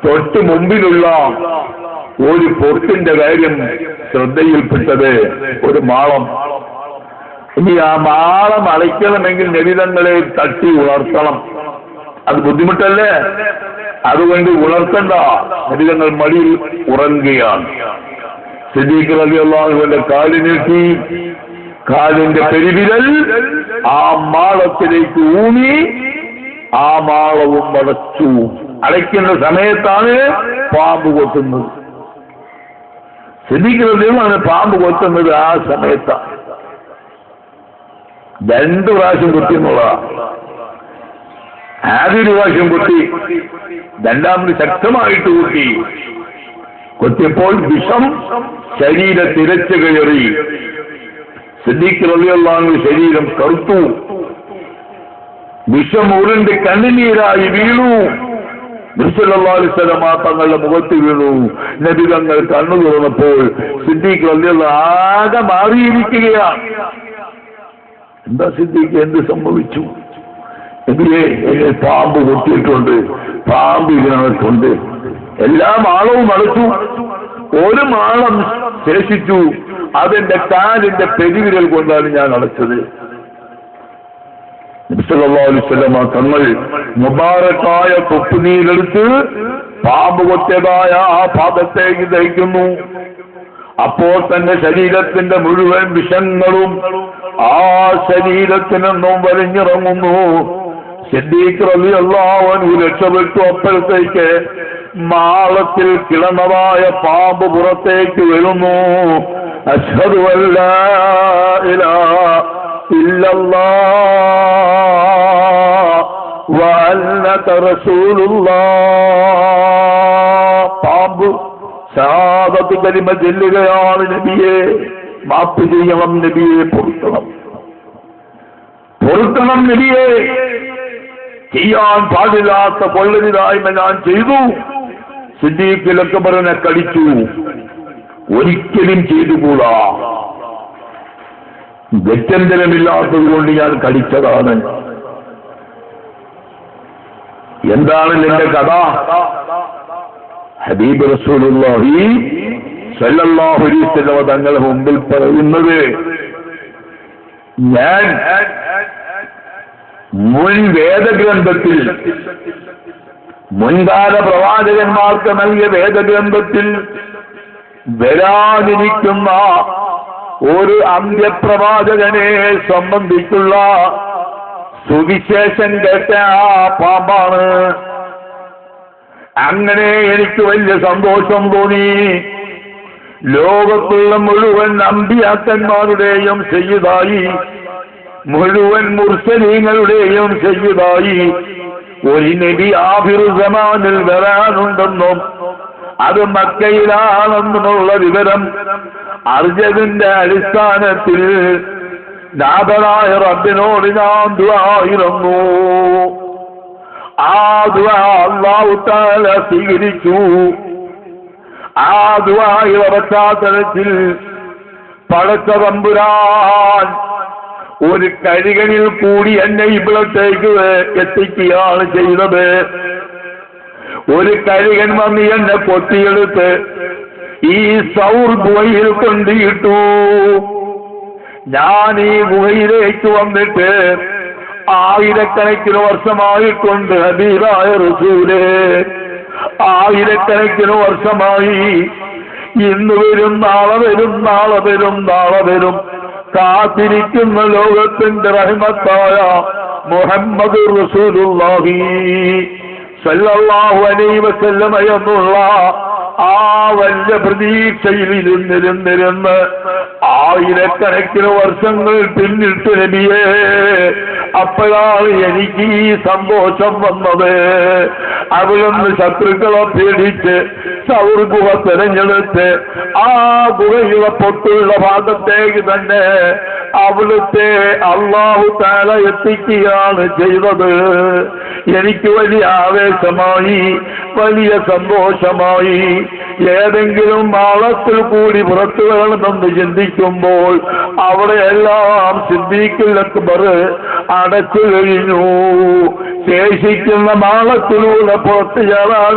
തൊട്ട് മുമ്പിലുള്ള ഒരു പൊട്ടിന്റെ കാര്യം ശ്രദ്ധയിൽപ്പെട്ടത് ഒരു മാളം. ഇനി ആ മാളം അടയ്ക്കണമെങ്കിൽ നബിതങ്ങളെ തട്ടി ഉണർത്തണം. അത് ബുദ്ധിമുട്ടല്ലേ? അതുകൊണ്ട് ഉണർത്തണ്ട, നബിതങ്ങൾ മടിയിൽ ഉറങ്ങുകയാണ്. സിദ്ദീഖ് റളിയല്ലാഹുവിന്റെ കാല് നീട്ടി കാലിന്റെ പെരുവിരൽ ആ മാളത്തിലേക്ക് ഊന്നി ആ മാളവും അടച്ചു. അടയ്ക്കുന്ന സമയത്താണ് പാമ്പ് കൊത്തുന്നത്. സിദ്ദീഖ് റളിയല്ലാഹു പാമ്പ് കൊത്തുന്നത് ആ സമയത്താണ്. 2 പ്രാവശ്യം കൊത്തി എന്നുള്ളതാണ്. ആദ്യ പ്രാവശ്യം കൊത്തി, രണ്ടാമത് ശക്തമായിട്ട് കൊത്തി. കൊത്തിയപ്പോൾ വിഷം ശരീരത്തിരച്ചു കയറി. സിദ്ദീഖ് റളിയല്ലാഹു ശരീരം കറുത്തു. വിഷം ഉരുണ്ട് കണ്ണുനീരായി വീണു. നബി സല്ലല്ലാഹു അലൈഹി വസല്ലം തങ്ങളുടെ മുഖത്ത് വീണു. നബി തങ്ങൾ കണ്ണു തുറന്നപ്പോൾ സിദ്ദീഖ് റളിയല്ലാഹു ആകെ മാറിയിരിക്കുകയാണ്. എന്താ സിദ്ദീഖ്, എന്ത് സംഭവിച്ചു? നബിയെ, എന്നെ പാമ്പ് കൊത്തിയിട്ടുണ്ട്, പാമ്പ് ഇതിനകത്തുണ്ട്. എല്ലാ മാളവും അടച്ചു. ഒരു മാളം ശേഷിച്ചു. അതെന്റെ കാലിന്റെ പെരുവിരൽ കൊണ്ടാണ് ഞാൻ അടച്ചത്. നബി സല്ലല്ലാഹു അലൈഹി വസല്ലം തങ്ങൾ മുബാറക്കായ തൊപ്പുനീരെടുത്ത് പാമ്പ് കൊത്തിയതായ ആ പാദത്തേക്ക് തയ്ക്കുന്നു. അപ്പോൾ തന്നെ ശരീരത്തിന്റെ മുഴുവൻ വിഷങ്ങളും ആ ശരീരത്തിൽ നിന്നും വലിഞ്ഞിറങ്ങുന്നു. സിദ്ദീഖ് റളിയല്ലാഹു അൻഹു രക്ഷപ്പെട്ടു. അപ്പോഴത്തേക്ക് മാളത്തിൽ കിടന്നതായ പാമ്പ് പുറത്തേക്ക് വരുന്നു. അശ്ഹദു അല്ലാ ഇലാഹ ഇല്ലല്ലാഹ് വ അന്നക റസൂലുള്ളാഹ്. പാമ്പ് ഷഹാദത്ത് കലിമ ചൊല്ലുകയാണ്. നബിയെ, മാപ്പ് ചെയ്യണം, നബിയെ പൊറുക്കണം, പൊറുക്കണം നബിയെ. ചെയ്യാൻ പാടില്ലാത്ത കൊള്ളരുതായ്മ ഞാൻ ചെയ്തു. സിദ്ദീഖ് അക്ബറിനെ കടിച്ചു. ഒരിക്കലും ചെയ്തുകൂടാ. ഗത്യന്തരമില്ലാത്തത് കൊണ്ട് ഞാൻ കടിച്ചതാണ്. എന്താണ് നിന്റെ കഥ? ഹബീബ് റസൂലുള്ളാഹി സ്വല്ലല്ലാഹു അലൈഹി വസല്ലം തങ്ങളുടെ മുമ്പിൽ പറയുന്നത്, ഞാൻ മുൻ വേദഗ്രന്ഥത്തിൽ, മുൻകാല പ്രവാചകന്മാർക്ക് നൽകിയ വേദഗ്രന്ഥത്തിൽ വരാനിരിക്കുന്ന ഒരു അന്ത്യപ്രവാചകനെ സംബന്ധിച്ചുള്ള സുവിശേഷം കേട്ട ആ പാമ്പാണ്. അങ്ങനെ എനിക്ക് വലിയ സന്തോഷം തോന്നി. ലോകത്തുള്ള മുഴുവൻ അമ്പിയാക്കന്മാരുടെയും സയ്യിദായി, മുഴുവൻ മുർസലീങ്ങളുടെയും സയ്യിദായി ഒരു നബി ആഖിറു സമാനിൽ വരാനുണ്ടെന്നും അത് മക്കയിലാണെന്നുള്ള വിവരം അറിഞ്ഞതിന്റെ അടിസ്ഥാനത്തിൽ നാഥനായ റബ്ബിനോട് ഞാൻ ദുആയിരുന്നു. ആ ദുആ അല്ലാഹു തആല സ്വീകരിച്ചു. ആ ദുആയുടെ പശ്ചാത്തലത്തിൽ പടച്ച തമ്പുരാൻ ഒരു കഴുകനിൽ കൂടി എന്നെ ഇവിടത്തേക്ക് എത്തിക്കുകയാണ് ചെയ്തത്. ഒരു കഴുകൻ വന്ന് എന്നെ കൊത്തിയെടുത്ത് ഈ സൗർ ഗുഹയിൽ കൊണ്ടിട്ടു. ഞാൻ ഈ ഗുഹയിലേക്ക് വന്നിട്ട് ആയിരക്കണക്കിന് വർഷമായിട്ടുണ്ട് ഹബീബായ റസൂലേ, ആയിരക്കണക്കിന് വർഷമായി. ഇന്ന് വരും, നാളെ വരും, നാളെ വരും, നാളെ വരും കാത്തിരിക്കുന്ന ലോകത്തിന്റെ റഹ്മത്തായ മുഹമ്മദ് റസൂലുള്ളാഹി സല്ലല്ലാഹു അലൈഹി വസല്ലം എന്നുള്ള ആ വലിയ പ്രതീക്ഷയിൽ ഇരുന്നിരുന്ന് ആയിരക്കണക്കിന് വർഷങ്ങൾ പിന്നിട്ട് നബിയേ, അപ്പോഴാണ് എനിക്ക് ഈ സന്തോഷം വന്നത്. അവിടുന്ന് ശത്രുക്കളെ പേടിച്ച് സൗർ ഗുഹ തിരഞ്ഞെടുത്ത് ആ ഗുഹയുടെ പൊട്ടുള്ള ഭാഗത്തേക്ക് തന്നെ അവിടുത്തെ അല്ലാഹു തആല എത്തിക്കുകയാണ് ചെയ്തത്. എനിക്ക് വലിയ ആവേശമായി, വലിയ സന്തോഷമായി. ഏതെങ്കിലും മാളത്തിൽ കൂടി പുറത്തു വേണമെന്ന് ചിന്തിക്കുമ്പോൾ അവിടെയെല്ലാം സിദ്ദീഖ് അക്ബർ അടച്ചു കഴിഞ്ഞു. ശേഷിക്കുന്ന മാളത്തിലൂടെ പുറത്തു ചാടാൻ